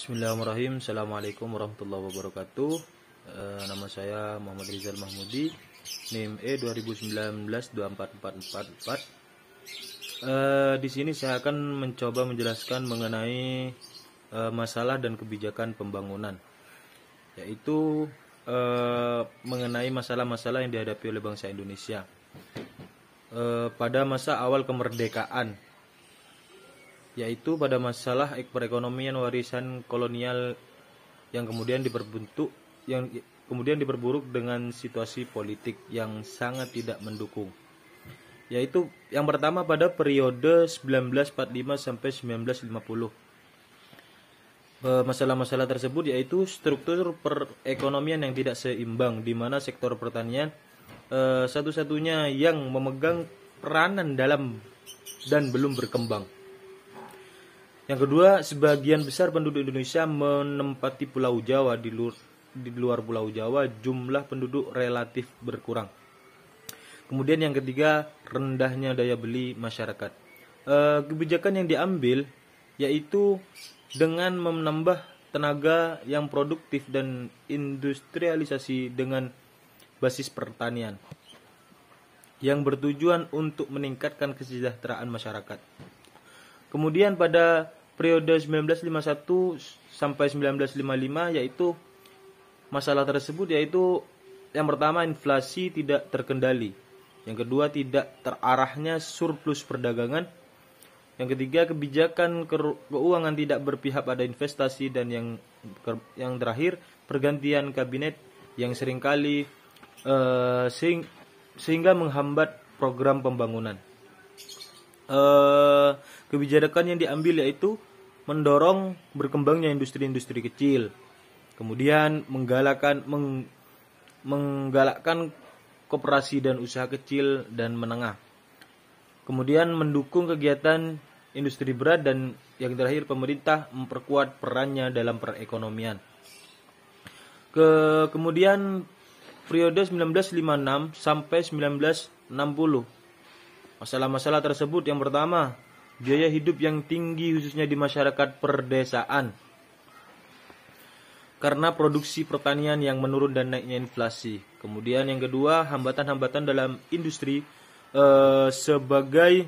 Bismillahirrahmanirrahim. Assalamualaikum warahmatullahi wabarakatuh. Nama saya Muhammad Rizal Mahmudi, NIM E 2019-24444. Di sini saya akan mencoba menjelaskan mengenai masalah dan kebijakan pembangunan, yaitu mengenai masalah-masalah yang dihadapi oleh bangsa Indonesia pada masa awal kemerdekaan, yaitu pada masalah perekonomian warisan kolonial yang kemudian diperburuk dengan situasi politik yang sangat tidak mendukung. Yaitu yang pertama pada periode 1945 sampai 1950. Masalah-masalah tersebut yaitu struktur perekonomian yang tidak seimbang, di mana sektor pertanian satu-satunya yang memegang peranan dalam dan belum berkembang. Yang kedua, sebagian besar penduduk Indonesia menempati Pulau Jawa. Di luar Pulau Jawa, jumlah penduduk relatif berkurang. Kemudian yang ketiga, rendahnya daya beli masyarakat. Kebijakan yang diambil yaitu dengan menambah tenaga yang produktif dan industrialisasi dengan basis pertanian yang bertujuan untuk meningkatkan kesejahteraan masyarakat. Kemudian pada periode 1951 sampai 1955 yaitu masalah tersebut yaitu yang pertama, inflasi tidak terkendali. Yang kedua, tidak terarahnya surplus perdagangan. Yang ketiga, kebijakan keuangan tidak berpihak pada investasi, dan yang terakhir, pergantian kabinet yang seringkali sehingga menghambat program pembangunan. Kebijakan yang diambil yaitu mendorong berkembangnya industri-industri kecil, kemudian menggalakkan koperasi dan usaha kecil dan menengah, kemudian mendukung kegiatan industri berat, dan yang terakhir, pemerintah memperkuat perannya dalam perekonomian. Kemudian periode 1956 sampai 1960. Masalah-masalah tersebut yang pertama, biaya hidup yang tinggi khususnya di masyarakat perdesaan karena produksi pertanian yang menurun dan naiknya inflasi. Kemudian yang kedua, hambatan-hambatan dalam industri sebagai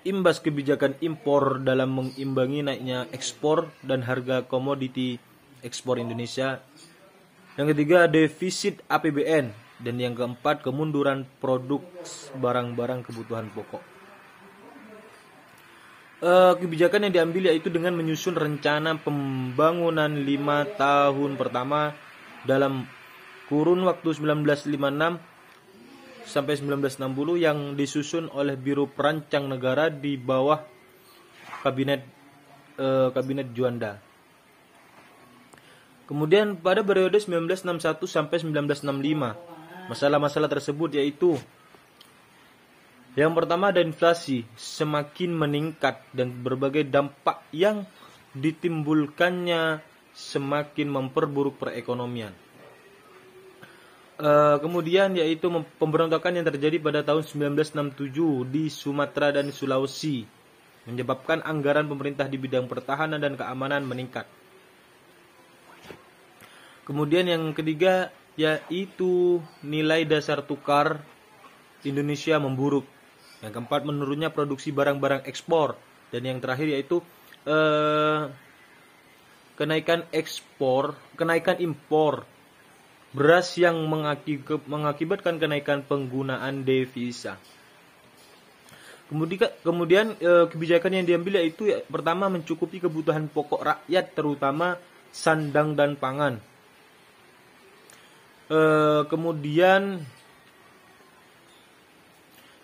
imbas kebijakan impor dalam mengimbangi naiknya ekspor dan harga komoditi ekspor Indonesia. Yang ketiga, defisit APBN. Dan yang keempat, kemunduran produk barang-barang kebutuhan pokok. Kebijakan yang diambil yaitu dengan menyusun rencana pembangunan 5 tahun pertama dalam kurun waktu 1956 sampai 1960 yang disusun oleh Biro Perancang Negara di bawah Kabinet Juanda. Kemudian pada periode 1961 sampai 1965, masalah-masalah tersebut yaitu yang pertama, ada inflasi semakin meningkat dan berbagai dampak yang ditimbulkannya semakin memperburuk perekonomian. Kemudian yaitu pemberontakan yang terjadi pada tahun 1967 di Sumatera dan Sulawesi menyebabkan anggaran pemerintah di bidang pertahanan dan keamanan meningkat. Kemudian yang ketiga yaitu nilai dasar tukar Indonesia memburuk. Yang keempat, menurunnya produksi barang-barang ekspor. Dan yang terakhir yaitu kenaikan impor beras yang mengakibatkan kenaikan penggunaan devisa. Kemudian kebijakan yang diambil yaitu pertama, mencukupi kebutuhan pokok rakyat terutama sandang dan pangan. Kemudian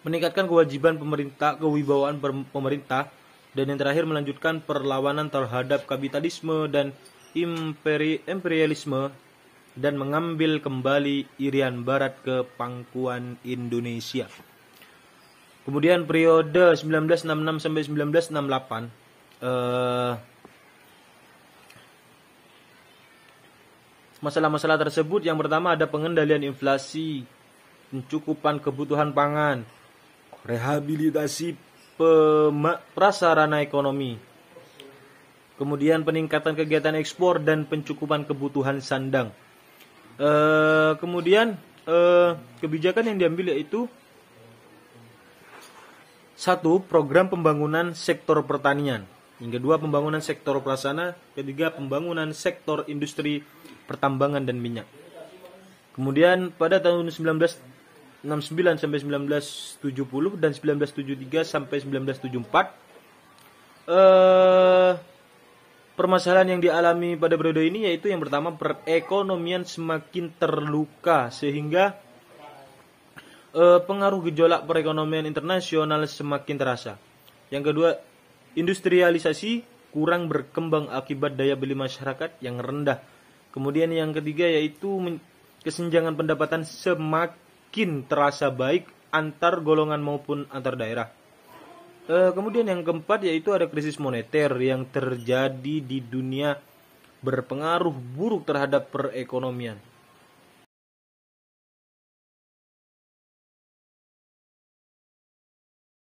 meningkatkan kewibawaan pemerintah, dan yang terakhir melanjutkan perlawanan terhadap kapitalisme dan imperialisme dan mengambil kembali Irian Barat ke pangkuan Indonesia. Kemudian periode 1966 sampai 1968 masalah-masalah tersebut yang pertama, ada pengendalian inflasi, pencukupan kebutuhan pangan, rehabilitasi prasarana ekonomi. Kemudian peningkatan kegiatan ekspor dan pencukupan kebutuhan sandang. Kemudian kebijakan yang diambil yaitu satu, program pembangunan sektor pertanian. Yang kedua, pembangunan sektor prasarana. Ketiga, pembangunan sektor industri pertambangan dan minyak. Kemudian pada tahun 1969 sampai 1970 dan 1973 sampai 1974 permasalahan yang dialami pada periode ini yaitu yang pertama, perekonomian semakin terluka sehingga pengaruh gejolak perekonomian internasional semakin terasa. Yang kedua, industrialisasi kurang berkembang akibat daya beli masyarakat yang rendah. Kemudian yang ketiga yaitu kesenjangan pendapatan semakin terasa baik antar golongan maupun antar daerah. Kemudian yang keempat yaitu ada krisis moneter yang terjadi di dunia berpengaruh buruk terhadap perekonomian.